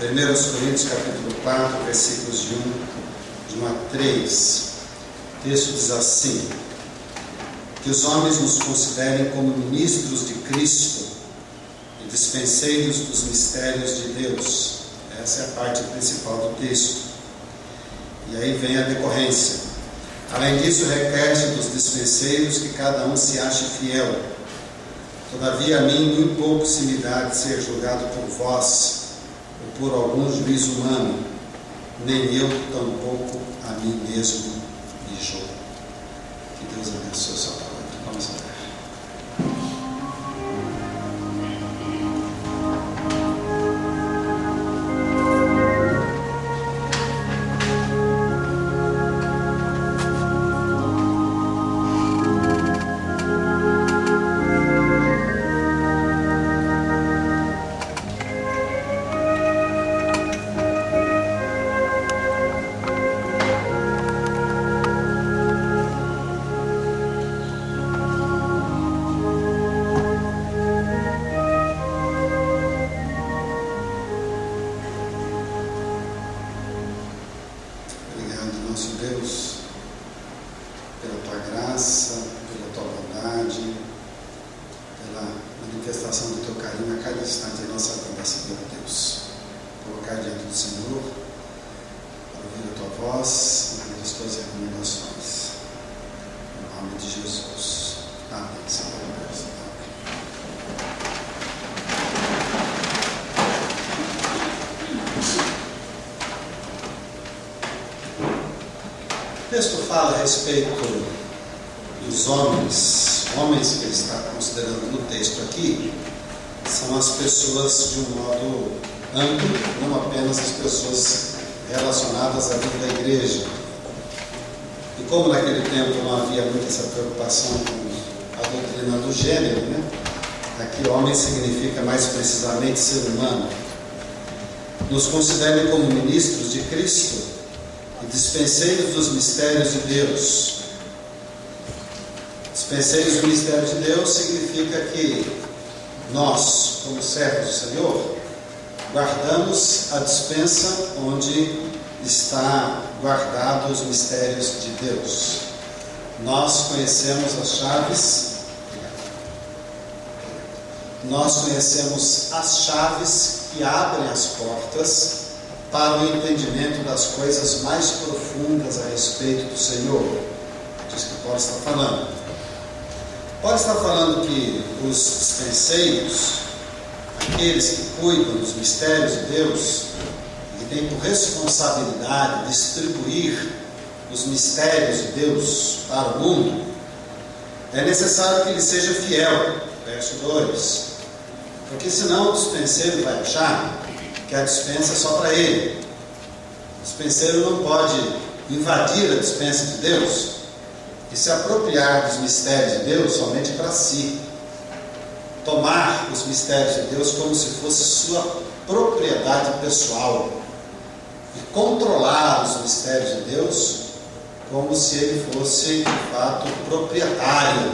1 Coríntios capítulo 4, versículos de 1 a 3. O texto diz assim: que os homens nos considerem como ministros de Cristo e dispenseiros dos mistérios de Deus. Essa é a parte principal do texto. E aí vem a decorrência. Além disso, requer-se dos dispenseiros que cada um se ache fiel. Todavia, a mim muito pouco se me dá de ser julgado por vós, ou por algum juízo humano, nem eu tampouco a mim mesmo me julgo. Que Deus abençoe a sua palavra. Vamos orar. Nosso Deus, pela Tua graça, pela Tua bondade, pela manifestação do Teu carinho a cada instante da nossa vida, Senhor Deus. Colocar diante do Senhor, para ouvir a Tua voz e ouvir as Tuas recomendações. Em nome de Jesus. Amém, Senhor Deus. O texto fala a respeito dos homens que ele está considerando no texto aqui, são as pessoas de um modo amplo, não apenas as pessoas relacionadas à vida da igreja. E como naquele tempo não havia muita essa preocupação com a doutrina do gênero, aqui homem significa mais precisamente ser humano. Nos considerem como ministros de Cristo e dispenseiros dos mistérios de Deus. Dispenseiros dos mistérios de Deus significa que nós, como servos do Senhor, guardamos a dispensa onde está guardados os mistérios de Deus. Nós conhecemos as chaves, que abrem as portas para o entendimento das coisas mais profundas a respeito do Senhor. Diz que Paulo está falando. Paulo está falando que os dispenseiros, aqueles que cuidam dos mistérios de Deus, que têm por responsabilidade distribuir os mistérios de Deus para o mundo, é necessário que ele seja fiel. Verso 2. Porque senão o dispenseiro vai achar que a dispensa é só para ele. O dispenseiro não pode invadir a dispensa de Deus e se apropriar dos mistérios de Deus somente para si. Tomar os mistérios de Deus como se fosse sua propriedade pessoal e controlar os mistérios de Deus como se ele fosse, de fato, proprietário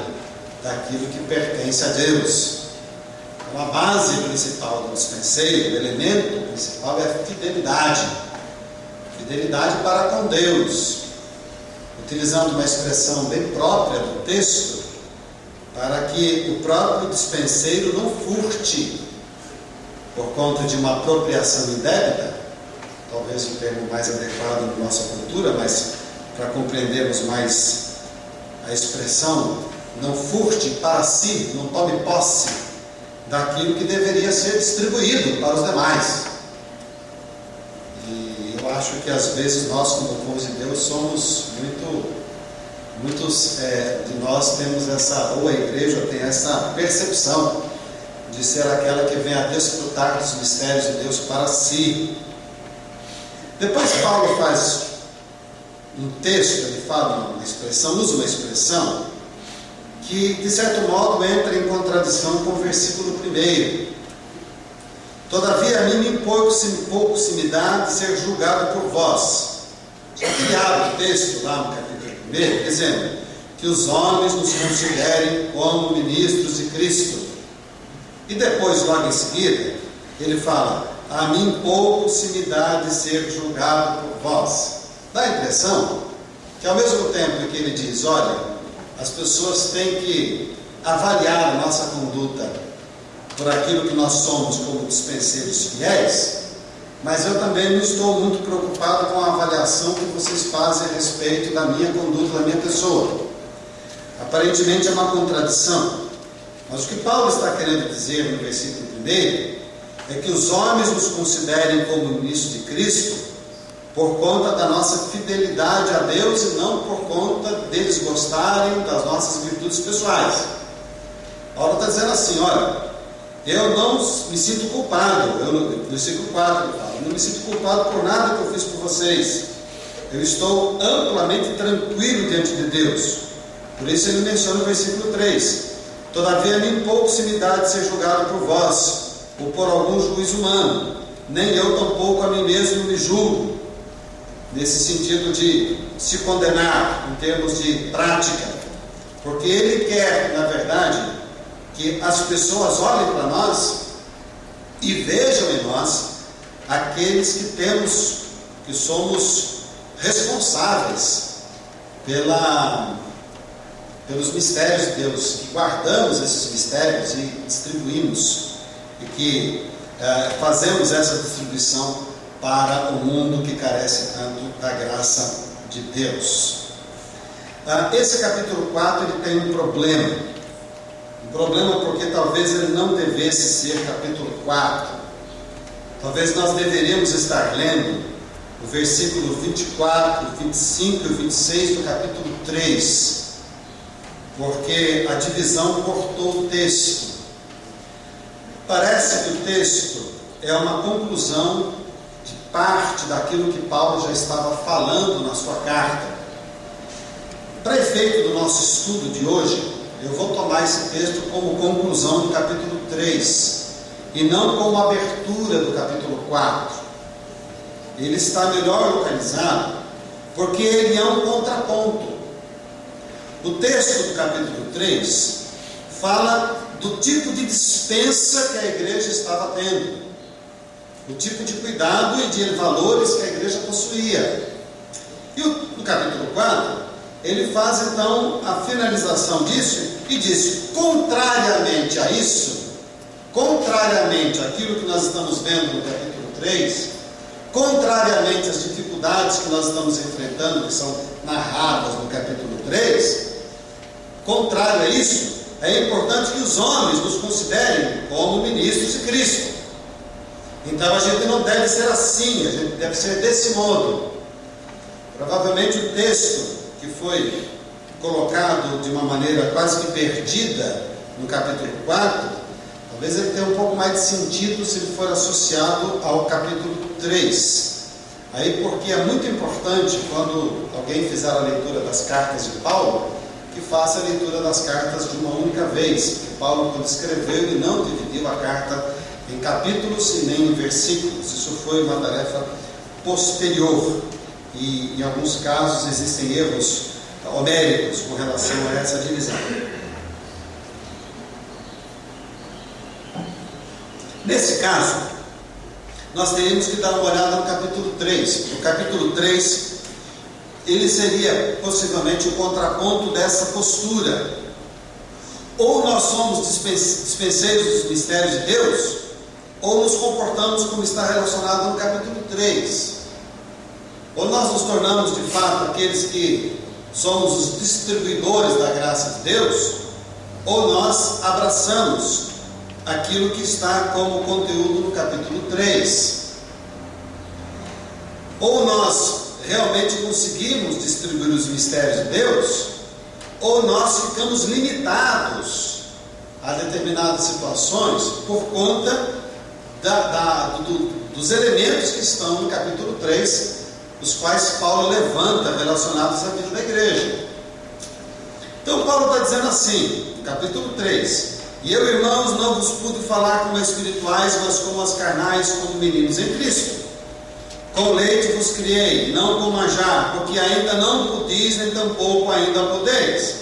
daquilo que pertence a Deus. Então, a base principal do dispenseiro, o elemento principal é a fidelidade. Fidelidade para com Deus. Utilizando uma expressão bem própria do texto, para que o próprio dispenseiro não furte por conta de uma apropriação indébita, talvez o termo mais adequado na nossa cultura, mas para compreendermos mais a expressão, não furte para si, não tome posse daquilo que deveria ser distribuído para os demais. E eu acho que às vezes nós, como povo de Deus, somos muitos de nós temos essa, ou a igreja tem essa percepção de ser aquela que vem a desfrutar dos mistérios de Deus para si. Depois Paulo faz um texto, ele fala uma expressão, usa uma expressão que de certo modo entra em contradição com o versículo 1. Todavia a mim pouco se me dá de ser julgado por vós. Só que ele abre o texto lá no capítulo 1, dizendo que os homens nos considerem como ministros de Cristo. E depois, logo em seguida, ele fala: a mim pouco se me dá de ser julgado por vós. Dá a impressão que ao mesmo tempo que ele diz, olha, as pessoas têm que avaliar a nossa conduta por aquilo que nós somos como dispenseiros fiéis, mas eu também não estou muito preocupado com a avaliação que vocês fazem a respeito da minha conduta, da minha pessoa. Aparentemente é uma contradição, mas o que Paulo está querendo dizer no versículo 1 é que os homens nos considerem como ministros de Cristo por conta da nossa fidelidade a Deus e não por conta deles gostarem das nossas virtudes pessoais. Paulo está dizendo assim, olha, eu não me sinto culpado, no versículo 4, eu não me sinto culpado por nada que eu fiz por vocês. Eu estou amplamente tranquilo diante de Deus. Por isso ele menciona no versículo 3, todavia nem pouco se me dá de ser julgado por vós, ou por algum juiz humano, nem eu tampouco a mim mesmo me julgo, nesse sentido de se condenar, em termos de prática, porque ele quer, na verdade, que as pessoas olhem para nós e vejam em nós aqueles que somos responsáveis pelos mistérios de Deus, que guardamos esses mistérios e distribuímos, e que fazemos essa distribuição para o mundo que carece tanto da graça de Deus. Esse capítulo 4 ele tem um problema porque talvez ele não devesse ser capítulo 4. Talvez nós deveríamos estar lendo o versículo 24, 25 e 26 do capítulo 3, porque a divisão cortou o texto. Parece que o texto é uma conclusão de parte daquilo que Paulo já estava falando na sua carta. Para efeito do nosso estudo de hoje, eu vou tomar esse texto como conclusão do capítulo 3 e não como abertura do capítulo 4. Ele está melhor localizado porque ele é um contraponto. O texto do capítulo 3 fala do tipo de dispensa que a igreja estava tendo, o tipo de cuidado e de valores que a igreja possuía. E no capítulo 4, ele faz então a finalização disso e diz, contrariamente a isso, contrariamente àquilo que nós estamos vendo no capítulo 3, contrariamente às dificuldades que nós estamos enfrentando, que são narradas no capítulo 3, contrário a isso, é importante que os homens nos considerem como ministros de Cristo. Então a gente não deve ser assim, a gente deve ser desse modo. Provavelmente o texto que foi colocado de uma maneira quase que perdida no capítulo 4, talvez ele tenha um pouco mais de sentido se ele for associado ao capítulo 3. Aí porque é muito importante, quando alguém fizer a leitura das cartas de Paulo, que faça a leitura das cartas de uma única vez, porque Paulo, quando escreveu, ele não dividiu a carta em capítulos e nem em versículos. Isso foi uma tarefa posterior e em alguns casos existem erros homéricos com relação a essa divisão. Nesse caso, nós teríamos que dar uma olhada no capítulo 3. O capítulo 3 ele seria possivelmente o contraponto dessa postura. Ou nós somos dispenseiros dos mistérios de Deus, ou nos comportamos como está relacionado no capítulo 3. Ou nós nos tornamos de fato aqueles que somos os distribuidores da graça de Deus, ou nós abraçamos aquilo que está como conteúdo no capítulo 3. Ou nós realmente conseguimos distribuir os mistérios de Deus, ou nós ficamos limitados a determinadas situações por conta dos elementos que estão no capítulo 3, os quais Paulo levanta relacionados à vida da igreja. Então Paulo está dizendo assim, no capítulo 3, e eu, irmãos, não vos pude falar como espirituais, mas como as carnais, como meninos em Cristo. Com leite vos criei, não com manjar, porque ainda não pudis, nem tampouco ainda podeis.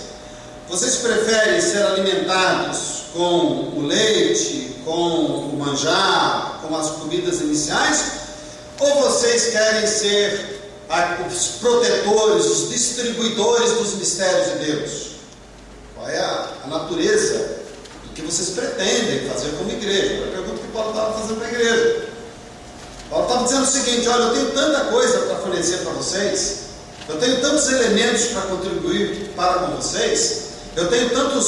Vocês preferem ser alimentados com o leite, com o manjar, com as comidas iniciais? Ou vocês querem ser os protetores, os distribuidores dos mistérios de Deus? Qual é a natureza do que vocês pretendem fazer como igreja? Foi a pergunta que Paulo estava fazendo para a igreja. Paulo estava dizendo o seguinte: olha, eu tenho tanta coisa para fornecer para vocês, eu tenho tantos elementos para contribuir para com vocês, eu tenho tanta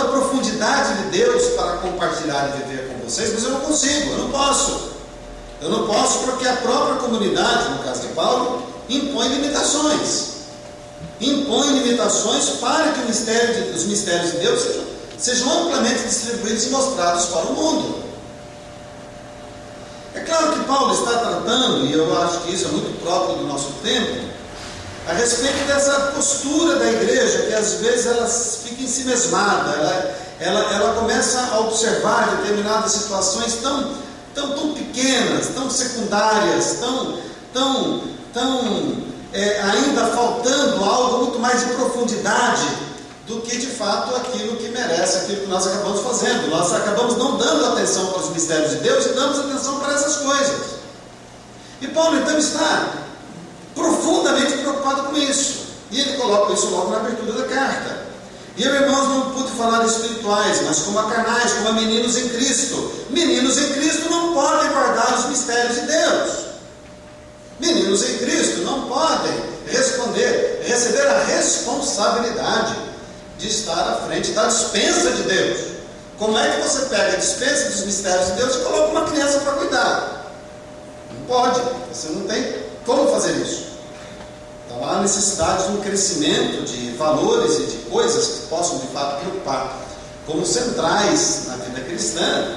profundidade de Deus para compartilhar e viver com vocês, mas eu não consigo, eu não posso. Eu não posso porque a própria comunidade, no caso de Paulo, impõe limitações. Impõe limitações para que os mistérios de Deus sejam amplamente distribuídos e mostrados para o mundo. É claro que Paulo está tratando, e eu acho que isso é muito próprio do nosso tempo, a respeito dessa postura da igreja, que às vezes ela fica ensimesmada, ela começa a observar determinadas situações tão pequenas, tão secundárias, ainda faltando algo muito mais de profundidade do que de fato aquilo que merece, aquilo que nós acabamos fazendo. Nós acabamos não dando atenção para os mistérios de Deus e damos atenção para essas coisas. E Paulo então está profundamente preocupado com isso, e ele coloca isso logo na abertura da carta. E eu, irmãos, não pude falar de espirituais, mas como a carnais, como a meninos em Cristo. Meninos em Cristo não podem guardar os mistérios de Deus. Meninos em Cristo não podem receber a responsabilidade de estar à frente da dispensa de Deus. Como é que você pega a dispensa dos mistérios de Deus e coloca uma criança para cuidar? Não pode, você não tem como fazer isso. Então há necessidade de um crescimento de valores e de coisas que possam de fato preocupar como centrais na vida cristã,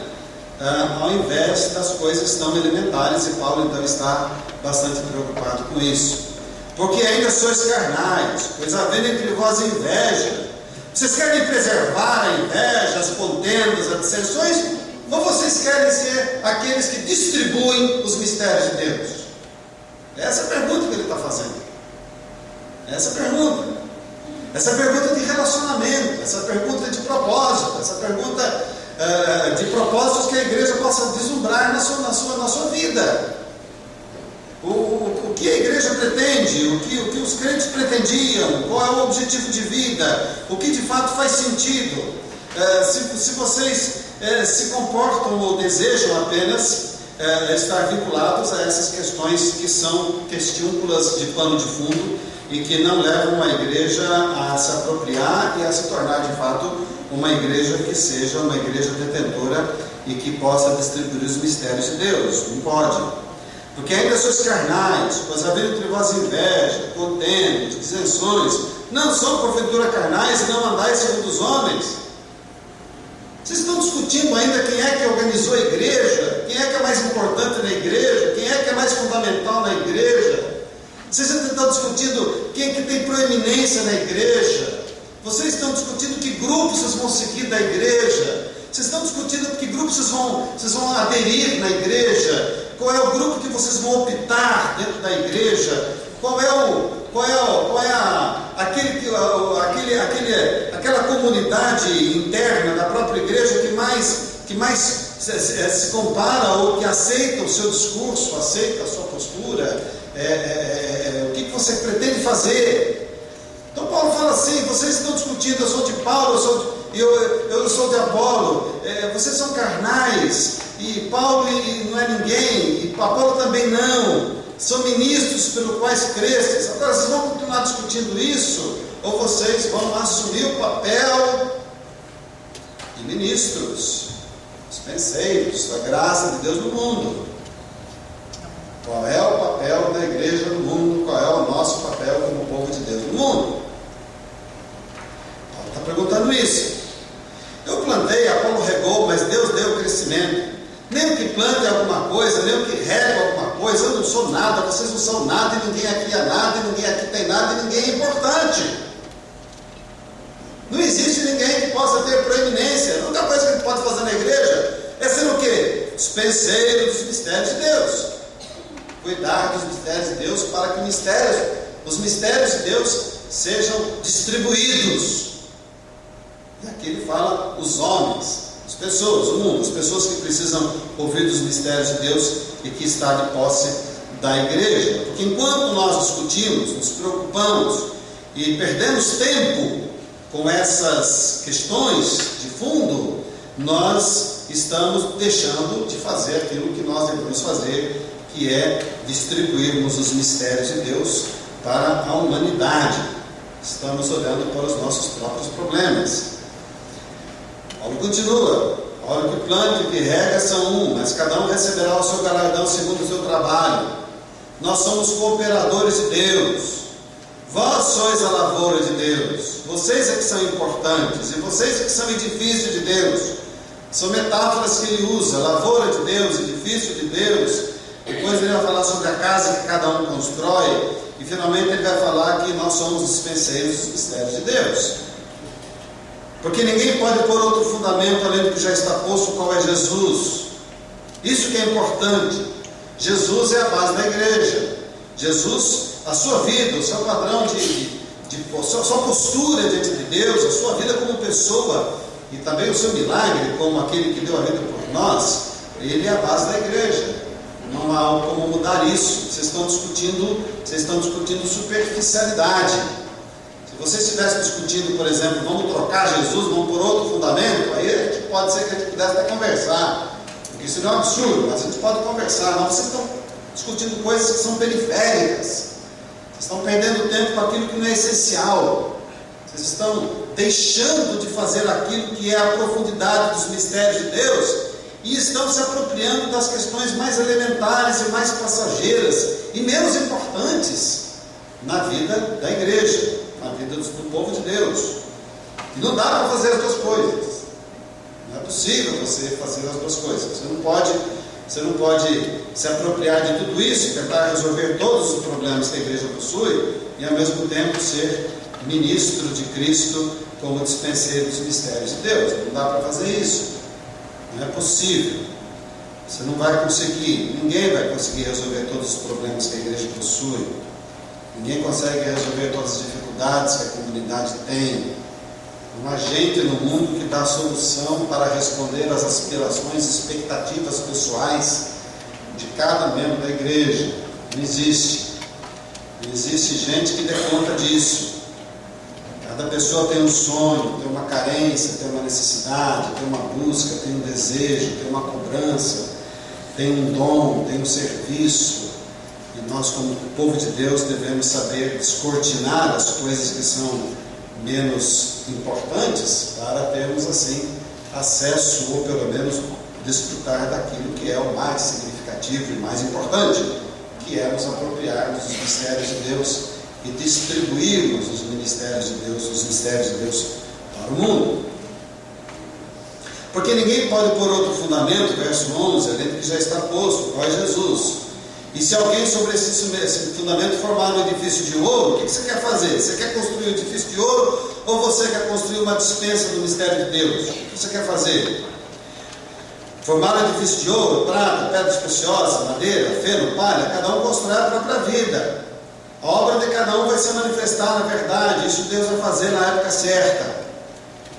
ao invés das coisas tão elementares, e Paulo então está bastante preocupado com isso. Porque ainda sois carnais, pois havendo entre vós inveja. Vocês querem preservar a inveja, as contendas, as dissensões, ou vocês querem ser aqueles que distribuem os mistérios de Deus? Essa é a pergunta que ele está fazendo. Essa pergunta de relacionamento, essa pergunta de propósito, essa pergunta de propósitos que a igreja possa vislumbrar na sua vida. O que a igreja pretende, o que os crentes pretendiam, qual é o objetivo de vida, o que de fato faz sentido. Se vocês se comportam ou desejam apenas estar vinculados a essas questões que são questúnculas de pano de fundo e que não levam a igreja a se apropriar e a se tornar de fato uma igreja que seja uma igreja detentora e que possa distribuir os mistérios de Deus. Não pode. Porque ainda sois carnais, pois havendo entre vós inveja, contendas, dissensões, não são porventura carnais e não andais segundo os homens. Vocês estão discutindo ainda quem é que organizou a igreja, quem é que é mais importante na igreja, quem é que é mais fundamental na igreja. Vocês estão discutindo quem é que tem proeminência na igreja. Vocês estão discutindo que grupo vocês vão seguir da igreja. Vocês estão discutindo que grupo vocês vão aderir na igreja. Qual é o grupo que vocês vão optar dentro da igreja? Aquela comunidade interna da própria igreja que mais se compara ou que aceita o seu discurso, aceita a sua postura? O que você pretende fazer? Então Paulo fala assim: vocês estão discutindo, eu sou de Paulo, eu sou de Apolo, vocês são carnais, e Paulo não é ninguém, e Apolo também não, são ministros pelos quais cresces. Agora vocês vão continuar discutindo isso, ou vocês vão assumir o papel de ministros, dispenseiros da graça de Deus no mundo? Qual é o papel da igreja no mundo? Qual é o nosso papel como povo de Deus no mundo? Paulo está perguntando isso. Eu plantei, Apolo regou, mas Deus deu o crescimento. Nem o que planta é alguma coisa, nem o que rega é alguma coisa. Eu não sou nada, vocês não são nada, e ninguém aqui é nada, e ninguém aqui tem nada, e ninguém é importante. Não existe ninguém que possa ter proeminência. A única coisa que a gente pode fazer na igreja é ser o quê? Dispenseiro dos mistérios de Deus. Cuidar dos mistérios de Deus para que os mistérios de Deus sejam distribuídos. E aqui ele fala os homens, as pessoas, o mundo, as pessoas que precisam ouvir dos mistérios de Deus e que está de posse da igreja. Porque enquanto nós discutimos, nos preocupamos e perdemos tempo com essas questões de fundo, nós estamos deixando de fazer aquilo que nós devemos fazer, que é distribuirmos os mistérios de Deus para a humanidade. Estamos olhando para os nossos próprios problemas. Paulo continua: ora, que planta e que rega são um, mas cada um receberá o seu galardão segundo o seu trabalho. Nós somos cooperadores de Deus. Vós sois a lavoura de Deus. Vocês é que são importantes, e vocês é que são edifício de Deus. São metáforas que ele usa: lavoura de Deus, edifício de Deus. Depois ele vai falar sobre a casa que cada um constrói, e finalmente ele vai falar que nós somos dispenseiros dos mistérios de Deus. Porque ninguém pode pôr outro fundamento além do que já está posto, qual é Jesus. Isso que é importante. Jesus é a base da igreja. Jesus, a sua vida, o seu padrão a sua postura diante de Deus, a sua vida como pessoa, e também o seu milagre como aquele que deu a vida por nós, ele é a base da igreja. Não há como mudar isso. Vocês estão discutindo superficialidade. Se você estivesse discutindo, por exemplo, vamos trocar Jesus, vamos por outro fundamento, aí pode ser que a gente pudesse até conversar, porque isso não é um absurdo, mas a gente pode conversar. Mas vocês estão discutindo coisas que são periféricas. Vocês estão perdendo tempo com aquilo que não é essencial. Vocês estão deixando de fazer aquilo que é a profundidade dos mistérios de Deus, e estão se apropriando das questões mais elementares e mais passageiras e menos importantes na vida da igreja, na vida do povo de Deus. E não dá para fazer as duas coisas. Não é possível você fazer as duas coisas. Você não pode se apropriar de tudo isso e tentar resolver todos os problemas que a igreja possui e ao mesmo tempo ser ministro de Cristo como dispenseiro dos mistérios de Deus. Não dá para fazer isso. Não é possível. Você não vai conseguir. Ninguém vai conseguir resolver todos os problemas que a igreja possui. Ninguém consegue resolver todas as dificuldades que a comunidade tem. Não há gente no mundo que dá a solução para responder às aspirações, expectativas pessoais de cada membro da igreja. Não existe. Não existe gente que dê conta disso. Cada pessoa tem um sonho, tem uma carência, tem uma necessidade, tem uma busca, tem um desejo, tem uma cobrança, tem um dom, tem um serviço. E nós, como povo de Deus, devemos saber descortinar as coisas que são menos importantes para termos assim acesso, ou pelo menos desfrutar daquilo que é o mais significativo e mais importante, que é nos apropriarmos dos mistérios de Deus e distribuirmos os mistérios de Deus para o mundo. Porque ninguém pode pôr outro fundamento, verso 11, além do que já está posto, qual é Jesus. E se alguém sobre esse fundamento formar um edifício de ouro, o que você quer fazer? Você quer construir um edifício de ouro, ou você quer construir uma dispensa do mistério de Deus? O que você quer fazer? Formar um edifício de ouro, prata, pedras preciosas, madeira, feno, palha, cada um constrói a própria vida. A obra de cada um vai se manifestar na verdade. Isso Deus vai fazer na época certa.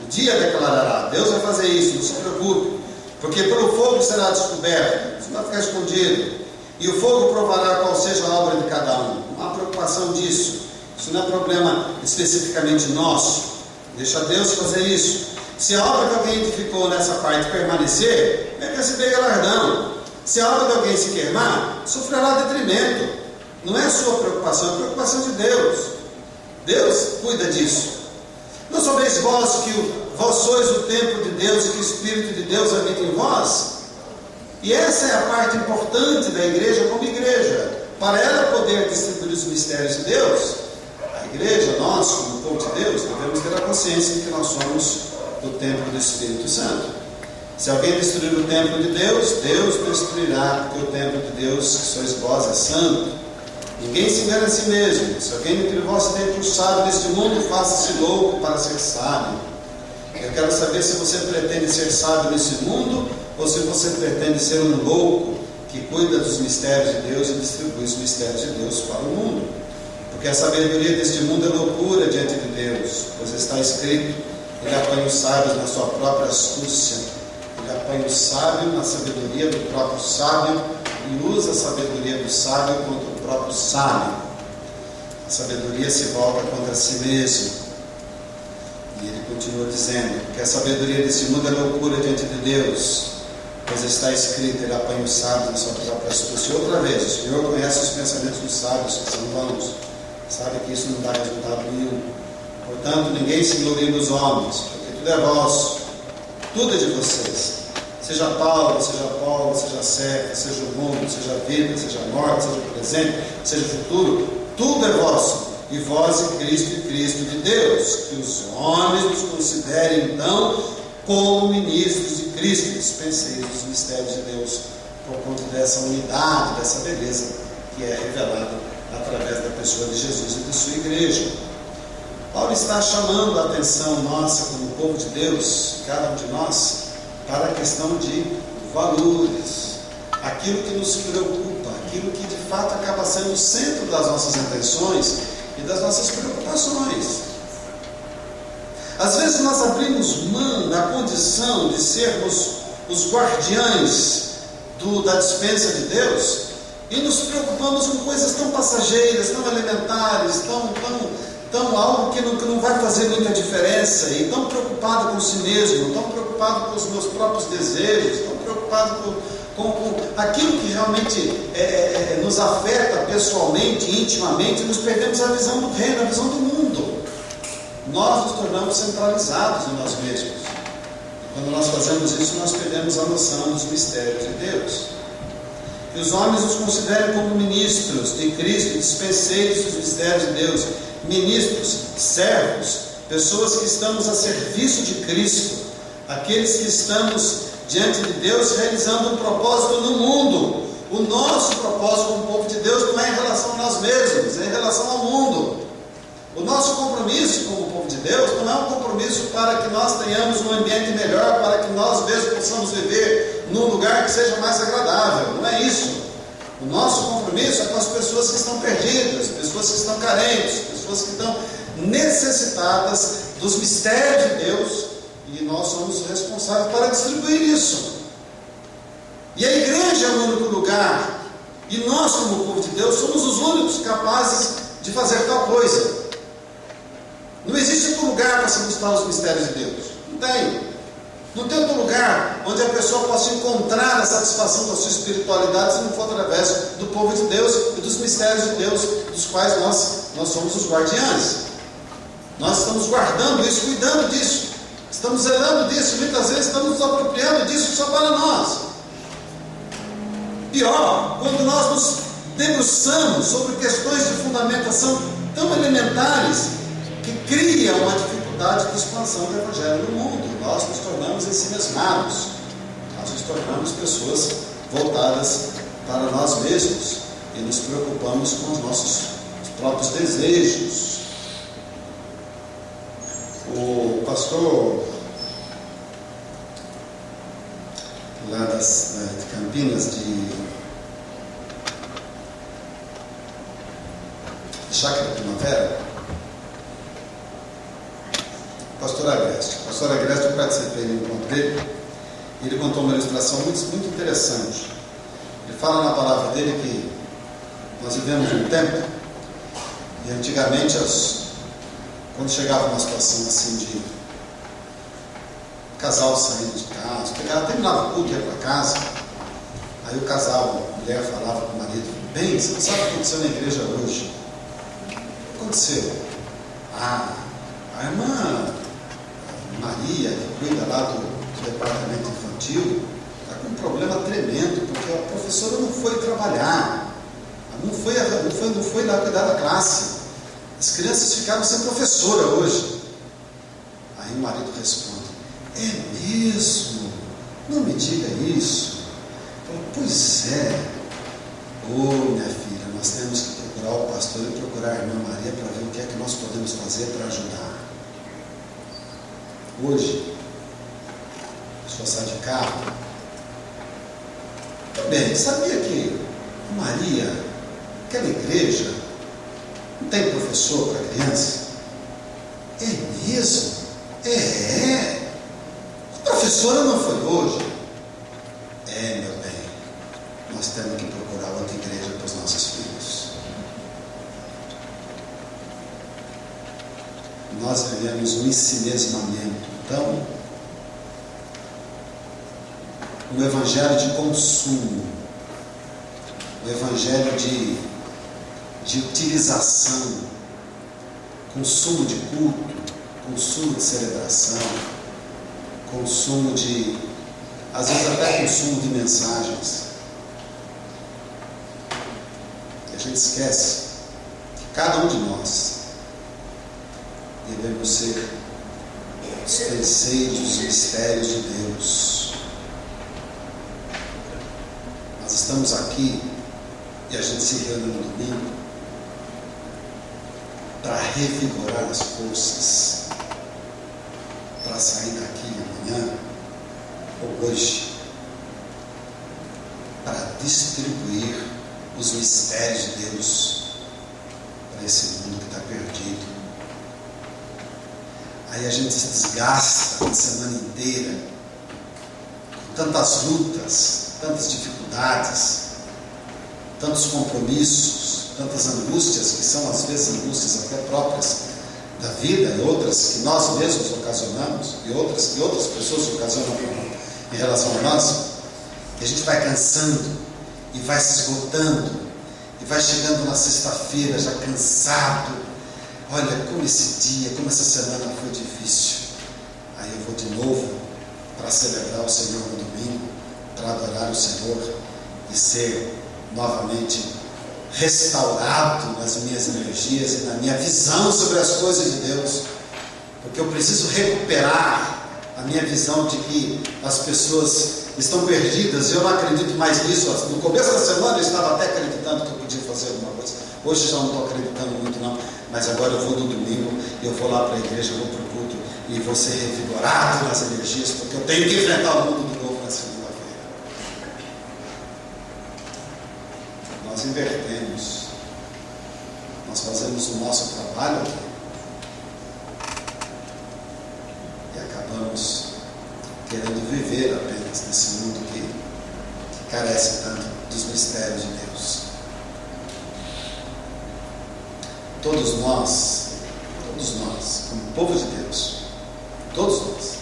O dia declarará. Deus vai fazer isso, não se preocupe. Porque pelo fogo será descoberto. Isso não vai ficar escondido. E o fogo provará qual seja a obra de cada um. Não há preocupação disso. Isso não é problema especificamente nosso. Deixa Deus fazer isso. Se a obra que alguém edificou nessa parte permanecer, vai receber galardão. Se a obra de alguém se queimar, sofrerá detrimento. Não é a sua preocupação, é a preocupação de Deus. Deus cuida disso. Não sabeis vós que vós sois o templo de Deus e que o Espírito de Deus habita em vós? E essa é a parte importante da igreja como igreja. Para ela poder distribuir os mistérios de Deus, a igreja, nós, como povo de Deus, devemos ter a consciência de que nós somos o templo do Espírito Santo. Se alguém destruir o templo de Deus, Deus destruirá, porque o templo de Deus, que sois vós, é santo. Ninguém se engana a si mesmo. Se alguém entre vós tem por sábio deste mundo, faça-se louco para ser sábio. Eu quero saber se você pretende ser sábio nesse mundo, ou se você pretende ser um louco que cuida dos mistérios de Deus e distribui os mistérios de Deus para o mundo. Porque a sabedoria deste mundo é loucura diante de Deus, pois está escrito: Ele apanha os sábios na sua própria astúcia. Ele apanha o sábio na sabedoria do próprio sábio e usa a sabedoria do sábio contra o próprio sábio. A sabedoria se volta contra si mesmo. E ele continua dizendo que a sabedoria desse mundo é loucura diante de Deus, pois está escrito, ele apanha os sábios na sua própria astúcia. E outra vez, o Senhor conhece os pensamentos dos sábios, que são vãos, sabe que isso não dá resultado nenhum. Portanto, ninguém se glorie dos homens, porque tudo é vosso, tudo é de vocês. Seja Paulo, seja Apolo, seja Cefas, seja o mundo, seja a vida, seja a morte, seja o presente, seja o futuro, tudo é vosso. E vós e Cristo de Deus. Que os homens nos considerem, então, como ministros de Cristo, dispenseiros dos mistérios de Deus, por conta dessa unidade, dessa beleza que é revelada através da pessoa de Jesus e de sua igreja. Paulo está chamando a atenção nossa, como povo de Deus, cada um de nós, para a questão de valores, aquilo que nos preocupa, aquilo que de fato acaba sendo o centro das nossas intenções e das nossas preocupações. Às vezes nós abrimos mão da condição de sermos os guardiães da dispensa de Deus e nos preocupamos com coisas tão passageiras, tão elementares, tão algo que não vai fazer muita diferença, e tão preocupado com si mesmo, tão preocupado com os meus próprios desejos, tão preocupado com aquilo que realmente nos afeta pessoalmente, intimamente, nos perdemos a visão do reino, a visão do mundo. Nós nos tornamos centralizados em nós mesmos. E quando nós fazemos isso, nós perdemos a noção dos mistérios de Deus. Que os homens nos considerem como ministros de Cristo, dispenseiros dos mistérios de Deus, ministros, servos, pessoas que estamos a serviço de Cristo, aqueles que estamos diante de Deus realizando um propósito no mundo. O nosso propósito como povo de Deus não é em relação a nós mesmos, é em relação ao mundo. O nosso compromisso como povo de Deus não é um compromisso para que nós tenhamos um ambiente melhor, para que nós mesmos possamos viver num lugar que seja mais agradável. Não é isso. O nosso compromisso é com as pessoas que estão perdidas, pessoas que estão carentes, pessoas que estão necessitadas dos mistérios de Deus, e nós somos responsáveis para distribuir isso. E a igreja é o único lugar, e nós como povo de Deus somos os únicos capazes de fazer tal coisa. Não existe outro lugar para se buscar os mistérios de Deus. Não tem. Não tem outro lugar onde a pessoa possa encontrar a satisfação da sua espiritualidade se não for através do povo de Deus e dos mistérios de Deus, dos quais nós somos os guardiães. Nós estamos guardando isso, cuidando disso, estamos zelando disso, muitas vezes estamos nos apropriando disso só para nós. Pior, quando nós nos debruçamos sobre questões de fundamentação tão elementares que cria uma dificuldade de expansão do Evangelho no mundo. Nós nos tornamos ensimesmados, nós nos tornamos pessoas voltadas para nós mesmos e nos preocupamos com os nossos próprios desejos. O pastor lá de Campinas, de Chácara Primavera, Pastor Agreste, eu participei do encontro dele, e ele contou uma ilustração muito interessante. Ele fala na palavra dele que nós vivemos um tempo, e antigamente, quando chegava uma situação assim de casal saindo de casa, terminava o culto, ia para casa, aí o casal, a mulher falava para o marido: bem, você não sabe o que aconteceu na igreja hoje? O que aconteceu? A irmã Maria, que cuida lá do departamento infantil, está com um problema tremendo, porque a professora não foi trabalhar, não foi lá cuidar da classe. As crianças ficaram sem professora hoje. Aí o marido responde: é mesmo? Não me diga isso. Falo: pois é. Minha filha, nós temos que procurar o pastor e procurar a irmã Maria para ver o que é que nós podemos fazer para ajudar. Hoje, a pessoa sai de carro. Bem, sabia que Maria, aquela igreja, não tem professor para criança? É mesmo? A professora não foi hoje. Meu bem, nós temos que procurar outra igreja para os nossos filhos. Nós vivemos um ensimismamento tão... um evangelho de consumo, um evangelho de utilização, consumo de culto, consumo de celebração, consumo de, às vezes até consumo de mensagens. E a gente esquece que cada um de nós devemos ser os penseiros dos mistérios de Deus. Nós estamos aqui e a gente se reúne no domingo para revigorar as forças, para sair daqui amanhã ou hoje, para distribuir os mistérios de Deus para esse mundo que está perdido. Aí a gente se desgasta a semana inteira com tantas lutas, tantas dificuldades, tantos compromissos, tantas angústias, que são às vezes angústias até próprias da vida, e outras que nós mesmos ocasionamos, e outras que outras pessoas ocasionam em relação a nós, e a gente vai cansando, e vai se esgotando, e vai chegando na sexta-feira já cansado. Olha como esse dia, como essa semana foi difícil. Aí eu vou de novo para celebrar o Senhor no domingo, para adorar o Senhor e ser novamente restaurado nas minhas energias e na minha visão sobre as coisas de Deus, porque eu preciso recuperar a minha visão de que as pessoas estão perdidas. Eu não acredito mais nisso. No começo da semana eu estava até acreditando que eu podia fazer alguma coisa. Hoje já não estou acreditando muito não, mas agora eu vou no domingo, eu vou lá para a igreja, eu vou para o culto e vou ser revigorado nas energias, porque eu tenho que enfrentar o mundo de novo na segunda-feira. Nós invertemos, nós fazemos o nosso trabalho aqui e acabamos querendo viver apenas nesse mundo que carece tanto dos mistérios de Deus. Todos nós, como povo de Deus, todos nós,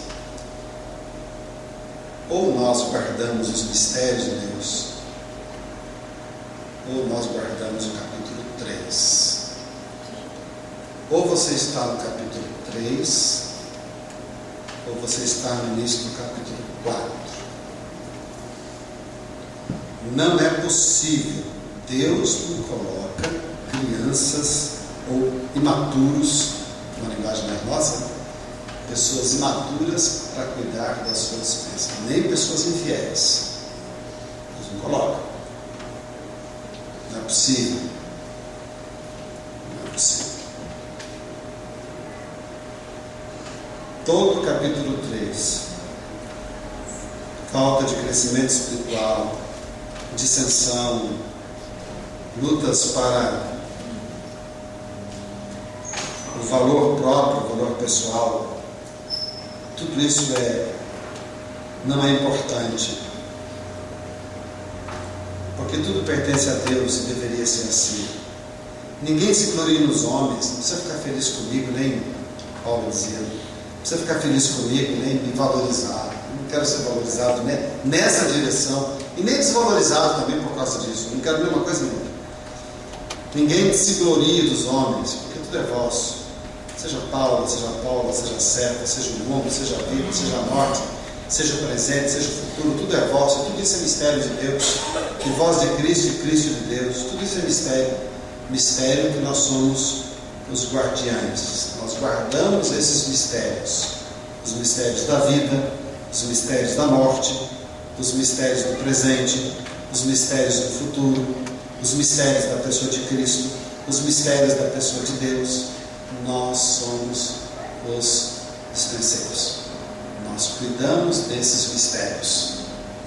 ou nós guardamos os mistérios de Deus, ou nós guardamos o capítulo 3. Ou você está no capítulo 3, ou você está no início do capítulo 4. Não é possível. Deus não coloca crianças ou imaturos, uma linguagem mais nossa, pessoas imaturas para cuidar das suas bênçãos, nem pessoas infiéis. Deus não coloca. Não é possível. Não é possível. Todo o capítulo 3, falta de crescimento espiritual, dissensão, lutas para o valor próprio, o valor pessoal, tudo isso não é importante, porque tudo pertence a Deus e deveria ser assim. Ninguém se gloria nos homens. Não precisa ficar feliz comigo, nem Paulo dizia, não precisa ficar feliz comigo, nem me valorizar. Eu não quero ser valorizado nessa direção, e nem desvalorizado também por causa disso. Eu não quero nenhuma coisa nenhuma. Ninguém se glorie dos homens, porque tudo é vosso. Seja Paulo, seja Paula, seja Cefa, seja o mundo, seja a vida, seja a morte, seja o presente, seja o futuro, tudo é vosso. Tudo isso é mistério de Deus, de voz de Cristo e Cristo de Deus. Tudo isso é mistério. Mistério que nós somos os guardiães. Nós guardamos esses mistérios. Os mistérios da vida, os mistérios da morte, os mistérios do presente, os mistérios do futuro, os mistérios da pessoa de Cristo, os mistérios da pessoa de Deus. Nós somos os dispenseiros. Nós cuidamos desses mistérios.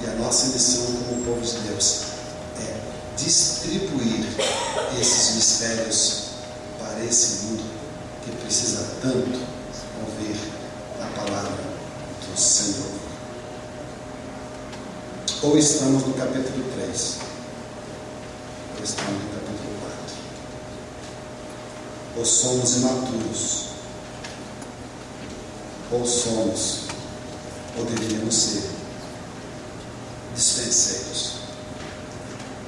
E a nossa missão como povo de Deus é distribuir esses mistérios para esse mundo que precisa tanto ouvir a a palavra do Senhor. Ou estamos no capítulo 3, ou estamos no capítulo 4. Ou somos imaturos, ou somos, ou deveríamos ser, dispenseiros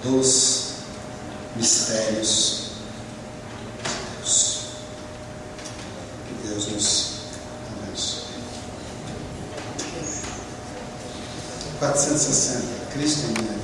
dos mistérios de Deus. Que Deus nos abençoe. 460, Cristo em mim.